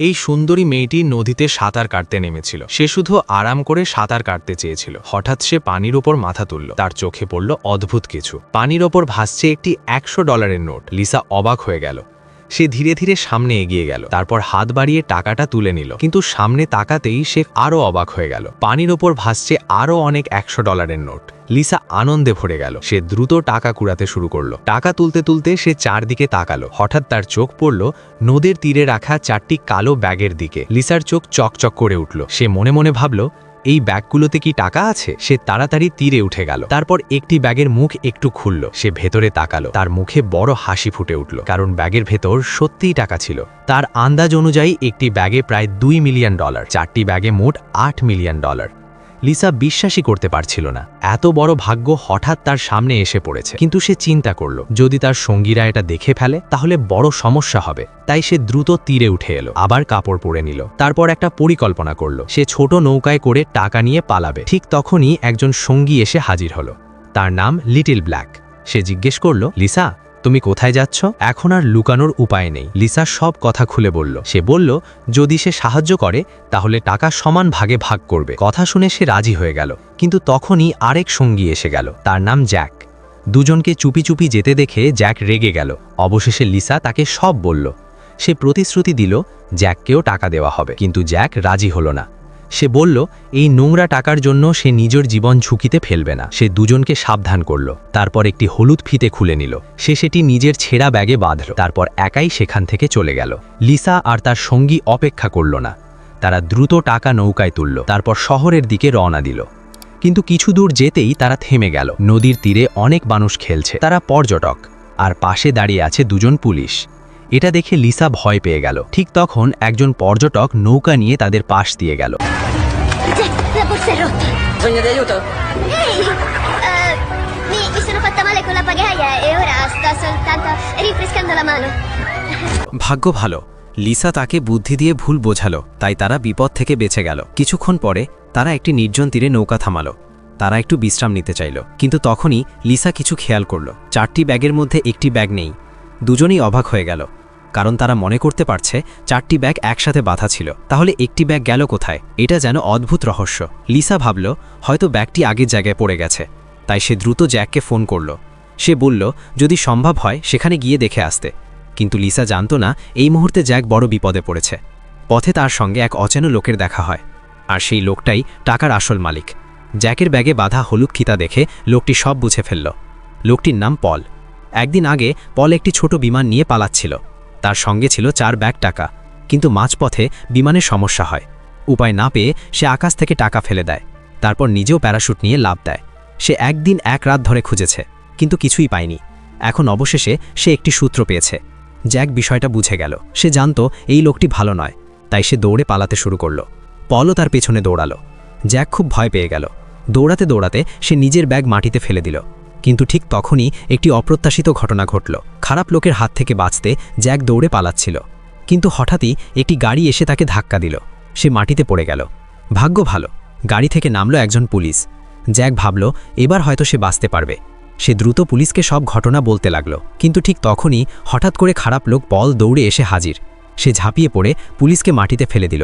এই সুন্দরী মেয়েটি নদীতে সাঁতার কাটতে নেমেছিল। সে শুধু আরাম করে সাঁতার কাটতে চেয়েছিল। হঠাৎ সে পানির ওপর মাথা তুলল। তার চোখে পড়ল অদ্ভুত কিছু। পানির ওপর ভাসছে একটি $100 নোট। লিসা অবাক হয়ে গেল। সে ধীরে ধীরে সামনে এগিয়ে গেল, তারপর হাত বাড়িয়ে টাকাটা তুলে নিল। কিন্তু সামনে তাকাতেই সে আরও অবাক হয়ে গেল। পানির ওপর ভাসছে আরও অনেক $100 নোট। লিসা আনন্দে ভরে গেল। সে দ্রুত টাকা কুড়াতে শুরু করলো। টাকা তুলতে তুলতে সে চারদিকে তাকালো। হঠাৎ তার চোখ পড়ল নদীর তীরে রাখা 4টি কালো ব্যাগের দিকে। লিসার চোখ চকচক করে উঠল। সে মনে মনে ভাবল, এই ব্যাগগুলোতে কি টাকা আছে? সে তাড়াতাড়ি তীরে উঠে গেল। তারপর একটি ব্যাগের মুখ একটু খুলল। সে ভেতরে তাকালো। তার মুখে বড় হাসি ফুটে উঠল, কারণ ব্যাগের ভেতর সত্যিই টাকা ছিল। তার আন্দাজ অনুযায়ী একটি ব্যাগে প্রায় $2 মিলিয়ন, 4টি ব্যাগে মোট $8 মিলিয়ন। লিসা বিশ্বাসই করতে পারছিল না, এত বড় ভাগ্য হঠাৎ তার সামনে এসে পড়েছে। কিন্তু সে চিন্তা করল, যদি তার সঙ্গীরা এটা দেখে ফেলে তাহলে বড় সমস্যা হবে। তাই সে দ্রুত তীরে উঠে এলো, আবার কাপড় পরে নিল। তারপর একটা পরিকল্পনা করলো। সে ছোট নৌকায় করে টাকা নিয়ে পালাবে। ঠিক তখনই একজন সঙ্গী এসে হাজির হলো। তার নাম লিটল ব্ল্যাক। সে জিজ্ঞেস করল, লিসা, তুমি কোথায় যাচ্ছ? এখন আর লুকানোর উপায় নেই। লিসা সব কথা খুলে বলল। সে বলল, যদি সে সাহায্য করে তাহলে টাকা সমান ভাগে ভাগ করবে। কথা শুনে সে রাজি হয়ে গেল। কিন্তু তখনই আরেক সঙ্গী এসে গেল। তার নাম জ্যাক। দুজনকে চুপি চুপি যেতে দেখে জ্যাক রেগে গেল। অবশেষে লিসা তাকে সব বলল। সে প্রতিশ্রুতি দিল জ্যাককেও টাকা দেওয়া হবে, কিন্তু জ্যাক রাজি হলো না। সে বলল, এই নোংরা টাকার জন্য সে নিজের জীবন ঝুঁকিতে ফেলবে না। সে দুজনকে সাবধান করল। তারপর একটি হলুদ ফিতে খুলে নিল। সে সেটি নিজের ছেঁড়া ব্যাগে বাঁধল। তারপর একাই সেখান থেকে চলে গেল। লিসা আর তার সঙ্গী অপেক্ষা করল না। তারা দ্রুত টাকা নৌকায় তুলল। তারপর শহরের দিকে রওনা দিল। কিন্তু কিছু দূর যেতেই তারা থেমে গেল। নদীর তীরে অনেক মানুষ খেলছে। তারা পর্যটক, আর পাশে দাঁড়িয়ে আছে দুজন পুলিশ। এটা দেখে লিসা ভয় পেয়ে গেল। ঠিক তখন একজন পর্যটক নৌকা নিয়ে তাদের পাশ দিয়ে গেল। La borsa è rotta. Bisogna di aiuto? Ehi, mi sono fatta male con la pagaia e ora sto soltanto rinfrescando la mano. ভাগ্য ভালো, লিসা তাকে বুদ্ধি দিয়ে ভুল বোঝালো, তাই তারা বিপদ থেকে বেঁচে গেল। কিছুক্ষণ পরে তারা একটি নির্জন তীরে নৌকা থামালো। তারা একটু বিশ্রাম নিতে চাইল, কিন্তু তখনই লিসা কিছু খেয়াল করল। 4টি ব্যাগের মধ্যে একটি ব্যাগ নেই। দুজনেই অবাক হয়ে গেল, কারণ তারা মনে করতে পারছে 4টি ব্যাগ একসাথে বাঁধা ছিল। তাহলে একটি ব্যাগ গেল কোথায়? এটা যেন অদ্ভুত রহস্য। লিসা ভাবল, হয়তো ব্যাগটি আগের জায়গায় পড়ে গেছে। তাই সে দ্রুত জ্যাককে ফোন করল। সে বলল, যদি সম্ভব হয় সেখানে গিয়ে দেখে আসতে। কিন্তু লিসা জানত না এই মুহূর্তে জ্যাক বড় বিপদে পড়েছে। পথে তার সঙ্গে এক অচেনা লোকের দেখা হয়, আর সেই লোকটাই টাকার আসল মালিক। জ্যাকের ব্যাগে বাঁধা হলুদ ফিতা দেখে লোকটি সব বুঝে ফেলল। লোকটির নাম পল। একদিন আগে পল একটি ছোট বিমান নিয়ে পালাচ্ছিল। তার সঙ্গে ছিল 4 ব্যাগ টাকা। কিন্তু মাঝপথে বিমানের সমস্যা হয়। উপায় না পেয়ে সে আকাশ থেকে টাকা ফেলে দেয়। তারপর নিজেও প্যারাশুট নিয়ে লাফ দেয়। সে একদিন এক রাত ধরে খুঁজেছে, কিন্তু কিছুই পায়নি। এখন অবশেষে সে একটি সূত্র পেয়েছে। জ্যাক বিষয়টা বুঝে গেল। সে জানত এই লোকটি ভালো নয়, তাই সে দৌড়ে পালাতে শুরু করল। পলও তার পেছনে দৌড়ালো। জ্যাক খুব ভয় পেয়ে গেল। দৌড়াতে দৌড়াতে সে নিজের ব্যাগ মাটিতে ফেলে দিল। কিন্তু ঠিক তখনই একটি অপ্রত্যাশিত ঘটনা ঘটল। খারাপ লোকের হাত থেকে বাঁচতে জ্যাক দৌড়ে পালাচ্ছিল, কিন্তু হঠাৎই একটি গাড়ি এসে তাকে ধাক্কা দিল। সে মাটিতে পড়ে গেল। ভাগ্য ভালো, গাড়ি থেকে নামল একজন পুলিশ। জ্যাক ভাবল, এবার হয়তো সে বাঁচতে পারবে। সে দ্রুত পুলিশকে সব ঘটনা বলতে লাগল। কিন্তু ঠিক তখনই হঠাৎ করে খারাপ লোক পল দৌড়ে এসে হাজির। সে ঝাঁপিয়ে পড়ে পুলিশকে মাটিতে ফেলে দিল।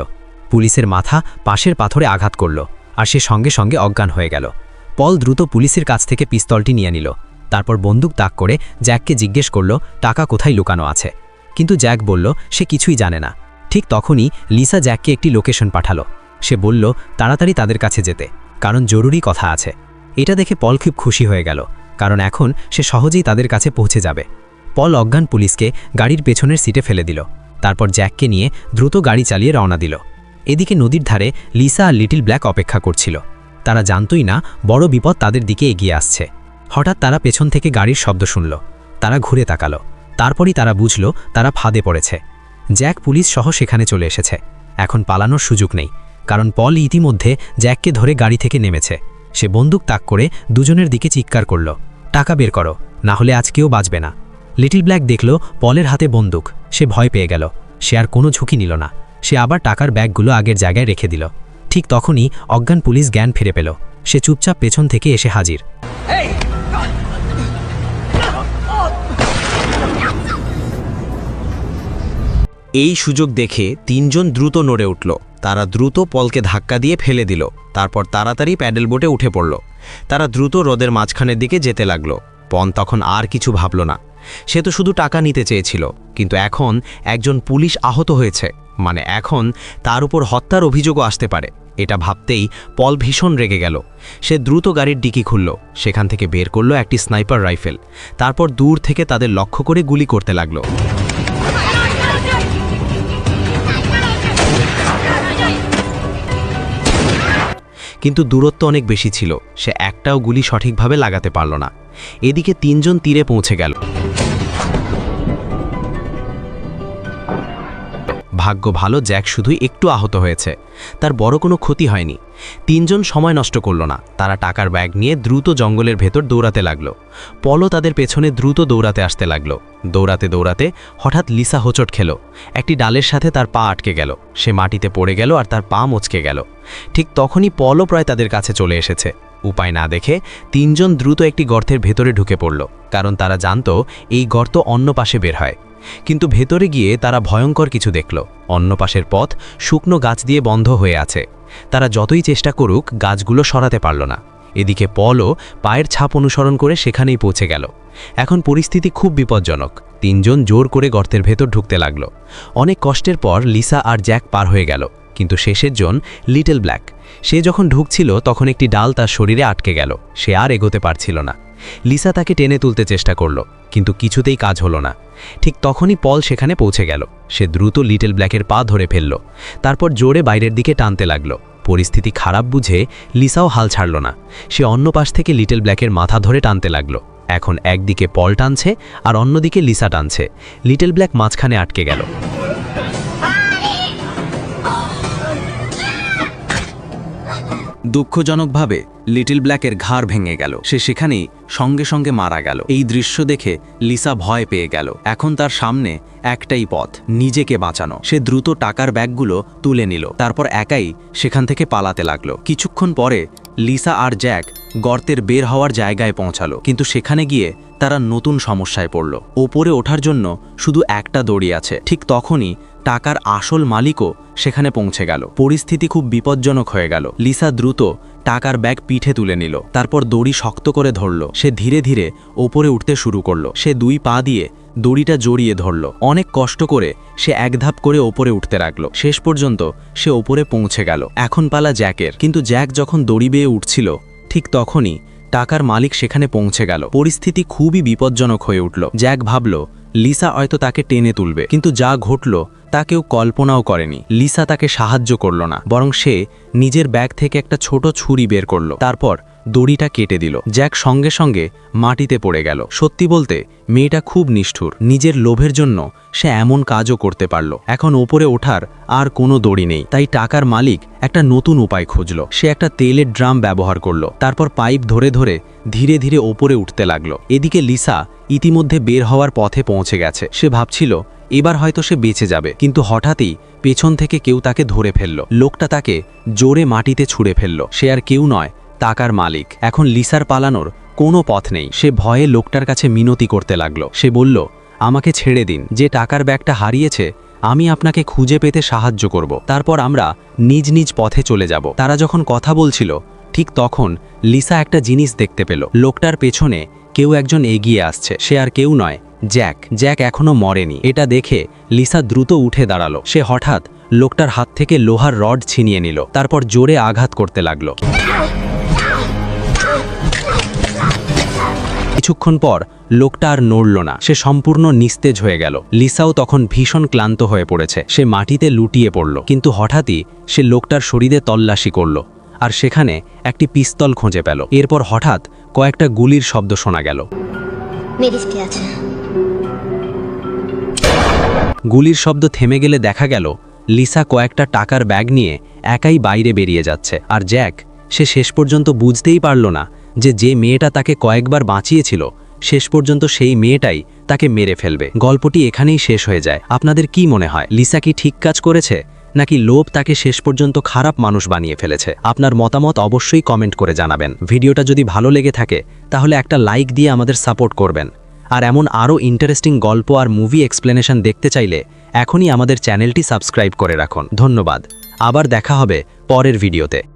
পুলিশের মাথা পাশের পাথরে আঘাত করল, আর সে সঙ্গে সঙ্গে অজ্ঞান হয়ে গেল। পল দ্রুত পুলিশের কাছ থেকে পিস্তলটি নিয়ে নিল। তারপর বন্দুক তাক করে জ্যাককে জিজ্ঞেস করল টাকা কোথায় লুকানো আছে। কিন্তু জ্যাক বলল সে কিছুই জানে না। ঠিক তখনই লিসা জ্যাককে একটি লোকেশন পাঠালো। সে বলল তাড়াতাড়ি তাদের কাছে যেতে, কারণ জরুরি কথা আছে। এটা দেখে পল খুব খুশি হয়ে গেল, কারণ এখন সে সহজেই তাদের কাছে পৌঁছে যাবে। পল অজ্ঞান পুলিশকে গাড়ির পেছনের সিটে ফেলে দিল। তারপর জ্যাককে নিয়ে দ্রুত গাড়ি চালিয়ে রওনা দিল। এদিকে নদীর ধারে লিসা আর লিটল ব্ল্যাক অপেক্ষা করছিল। তারা জানতই না বড় বিপদ তাদের দিকে এগিয়ে আসছে। হঠাৎ তারা পেছন থেকে গাড়ির শব্দ শুনল। তারা ঘুরে তাকালো। তারপরই তারা বুঝল তারা ফাঁদে পড়েছে। জ্যাক পুলিশ সহ সেখানে চলে এসেছে। এখন পালানোর সুযোগ নেই, কারণ পল ইতিমধ্যে জ্যাককে ধরে গাড়ি থেকে নেমেছে। সে বন্দুক তাক করে দুজনের দিকে চিৎকার করল, টাকা বের করো, না হলে আজ কেউ বাঁচবে না। লিটল ব্ল্যাক দেখল পলের হাতে বন্দুক। সে ভয় পেয়ে গেল। সে আর কোনো ঝুঁকি নিল না। সে আবার টাকার ব্যাগগুলো আগের জায়গায় রেখে দিল। ঠিক তখনই অজ্ঞান পুলিশ জ্ঞান ফিরে পেল। সে চুপচাপ পেছন থেকে এসে হাজির। এই সুযোগ দেখে তিনজন দ্রুত নড়ে উঠল। তারা দ্রুত পলকে ধাক্কা দিয়ে ফেলে দিল, তারপর তাড়াতাড়ি প্যাডেল বোটে উঠে পড়ল। তারা দ্রুত হ্রদের মাঝখানের দিকে যেতে লাগল। পন তখন আর কিছু ভাবল না। সে তো শুধু টাকা নিতে চেয়েছিল, কিন্তু এখন একজন পুলিশ আহত হয়েছে, মানে এখন তার উপর হত্যার অভিযোগও আসতে পারে। এটা ভাবতেই পল ভীষণ রেগে গেল। সে দ্রুত গাড়ির ডিকি খুলল, সেখান থেকে বের করল একটি স্নাইপার রাইফেল। তারপর দূর থেকে তাদের লক্ষ্য করে গুলি করতে লাগল। কিন্তু দূরত্ব অনেক বেশি ছিল, সে একটাও গুলি সঠিকভাবে লাগাতে পারল না। এদিকে তিনজন তীরে পৌঁছে গেল। ভাগ্য ভালো, জ্যাক শুধুই একটু আহত হয়েছে, তার বড় কোনো ক্ষতি হয়নি। তিনজন সময় নষ্ট করল না, তারা টাকার ব্যাগ নিয়ে দ্রুত জঙ্গলের ভেতর দৌড়াতে লাগলো। পলো তাদের পেছনে দ্রুত দৌড়াতে আসতে লাগলো। দৌড়াতে দৌড়াতে হঠাৎ লিসা হোঁচট খেল। একটি ডালের সাথে তার পা আটকে গেল, সে মাটিতে পড়ে গেল আর তার পা মচকে গেল। ঠিক তখনই পলো প্রায় তাদের কাছে চলে এসেছে। উপায় না দেখে তিনজন দ্রুত একটি গর্তের ভেতরে ঢুকে পড়ল, কারণ তারা জানত এই গর্ত অন্য পাশে বের হয়। কিন্তু ভেতরে গিয়ে তারা ভয়ঙ্কর কিছু দেখল। অন্য পাশের পথ শুকনো গাছ দিয়ে বন্ধ হয়ে আছে। তারা যতই চেষ্টা করুক গাছগুলো সরাতে পারল না। এদিকে পলও পায়ের ছাপ অনুসরণ করে সেখানেই পৌঁছে গেল। এখন পরিস্থিতি খুব বিপজ্জনক। তিনজন জোর করে গর্তের ভেতর ঢুকতে লাগল। অনেক কষ্টের পর লিসা আর জ্যাক পার হয়ে গেল, কিন্তু শেষের জন লিটল ব্ল্যাক। সে যখন ঢুকছিল তখন একটি ডাল তার শরীরে আটকে গেল, সে আর এগোতে পারছিল না। লিসা তাকে টেনে তুলতে চেষ্টা করল, কিন্তু কিছুতেই কাজ হলো না। ঠিক তখনই পল সেখানে পৌঁছে গেল। সে দ্রুত লিটল ব্ল্যাকের পা ধরে ফেলল, তারপর জোরে বাইরের দিকে টানতে লাগল। পরিস্থিতি খারাপ বুঝে লিসাও হাল ছাড়ল না। সে অন্য পাশ থেকে লিটল ব্ল্যাকের মাথা ধরে টানতে লাগল। এখন একদিকে পল টানছে আর অন্যদিকে লিসা টানছে। লিটল ব্ল্যাক মাঝখানে আটকে গেল। দুঃখজনকভাবে লিটল ব্ল্যাকের ঘাড় ভেঙে গেল। সে সেখানেই সঙ্গে সঙ্গে মারা গেল। এই দৃশ্য দেখে লিসা ভয় পেয়ে গেল। এখন তার সামনে একটাই পথ, নিজেকে বাঁচানো। সে দ্রুত টাকার ব্যাগগুলো তুলে নিল, তারপর একাই সেখান থেকে পালাতে লাগলো। কিছুক্ষণ পরে লিসা আর জ্যাক গর্তের বের হওয়ার জায়গায় পৌঁছালো, কিন্তু সেখানে গিয়ে তারা নতুন সমস্যায় পড়ল। ওপরে ওঠার জন্য শুধু একটা দড়ি আছে। ঠিক তখনই টাকার আসল মালিকও সেখানে পৌঁছে গেল। পরিস্থিতি খুব বিপজ্জনক হয়ে গেল। লিসা দ্রুত টাকার ব্যাগ পিঠে তুলে নিল, তারপর দড়ি শক্ত করে ধরল। সে ধীরে ধীরে ওপরে উঠতে শুরু করলো। সে দুই পা দিয়ে দড়িটা জড়িয়ে ধরল। অনেক কষ্ট করে সে এক ধাপ করে ওপরে উঠতে লাগলো। শেষ পর্যন্ত সে ওপরে পৌঁছে গেল। এখন পালা জ্যাকের। কিন্তু জ্যাক যখন দড়ি বেয়ে উঠছিল ঠিক তখনই টাকার মালিক সেখানে পৌঁছে গেল। পরিস্থিতি খুবই বিপজ্জনক হয়ে উঠল। জ্যাক ভাবল লিসা হয়তো তাকে টেনে তুলবে, কিন্তু যা ঘটল তা কেউ কল্পনাও করেনি। লিসা তাকে সাহায্য করল না, বরং সে নিজের ব্যাগ থেকে একটা ছোট ছুরি বের করল, তারপর দড়িটা কেটে দিল। জ্যাক সঙ্গে সঙ্গে মাটিতে পড়ে গেল। সত্যি বলতে মেয়েটা খুব নিষ্ঠুর। নিজের লোভের জন্য সে এমন কাজও করতে পারল। এখন ওপরে ওঠার আর কোনো দড়ি নেই, তাই টাকার মালিক একটা নতুন উপায় খুঁজল। সে একটা তেলের ড্রাম ব্যবহার করল, তারপর পাইপ ধরে ধরে ধীরে ধীরে ওপরে উঠতে লাগলো। এদিকে লিসা ইতিমধ্যে বের হওয়ার পথে পৌঁছে গেছে। সে ভাবছিল এবার হয়তো সে বেঁচে যাবে, কিন্তু হঠাৎই পেছন থেকে কেউ তাকে ধরে ফেলল। লোকটা তাকে জোরে মাটিতে ছুঁড়ে ফেলল। সে আর কেউ নয়, টাকার মালিক। এখন লিসার পালানোর কোনো পথ নেই। সে ভয়ে লোকটার কাছে মিনতি করতে লাগলো। সে বলল, আমাকে ছেড়ে দিন, যে টাকার ব্যাগটা হারিয়েছে আমি আপনাকে খুঁজে পেতে সাহায্য করব, তারপর আমরা নিজ নিজ পথে চলে যাব। তারা যখন কথা বলছিল ঠিক তখন লিসা একটা জিনিস দেখতে পেল। লোকটার পেছনে কেউ একজন এগিয়ে আসছে। সে আর কেউ নয়, জ্যাক। জ্যাক এখনো মরেনি। এটা দেখে লিসা দ্রুত উঠে দাঁড়ালো। সে হঠাৎ লোকটার হাত থেকে লোহার রড ছিনিয়ে নিল, তারপর জোরে আঘাত করতে লাগলো। কিছুক্ষণ পর লোকটা আর নড়ল না, সে সম্পূর্ণ নিস্তেজ হয়ে গেল। লিসাও তখন ভীষণ ক্লান্ত হয়ে পড়েছে। সে মাটিতে লুটিয়ে পড়ল, কিন্তু হঠাৎই সে লোকটার শরীরে তল্লাশি করল আর সেখানে একটি পিস্তল খুঁজে পেল। এরপর হঠাৎ কয়েকটা গুলির শব্দ শোনা গেল। Mi dispiace. গুলির শব্দ থেমে গেলে দেখা গেল লিসা কয়েকটা টাকার ব্যাগ নিয়ে একাই বাইরে বেরিয়ে যাচ্ছে। আর জ্যাক, সে শেষ পর্যন্ত বুঝতেই পারল না যে মেয়েটা তাকে কয়েকবার বাঁচিয়েছিল শেষ পর্যন্ত সেই মেয়েটাই তাকে মেরে ফেলবে। গল্পটি এখানেই শেষ হয়ে যায়। আপনাদের কি মনে হয়, লিসা কি ঠিক কাজ করেছে, নাকি লোভ তাকে শেষ পর্যন্ত খারাপ মানুষ বানিয়ে ফেলেছে? আপনার মতামত অবশ্যই কমেন্ট করে জানাবেন। ভিডিওটা যদি ভালো লেগে থাকে তাহলে একটা লাইক দিয়ে আমাদের সাপোর্ট করবেন। আর এমন আরও ইন্টারেস্টিং গল্প আর মুভি এক্সপ্লেনেশন দেখতে চাইলে এখনই আমাদের চ্যানেলটি সাবস্ক্রাইব করে রাখুন। ধন্যবাদ। আবার দেখা হবে পরের ভিডিওতে।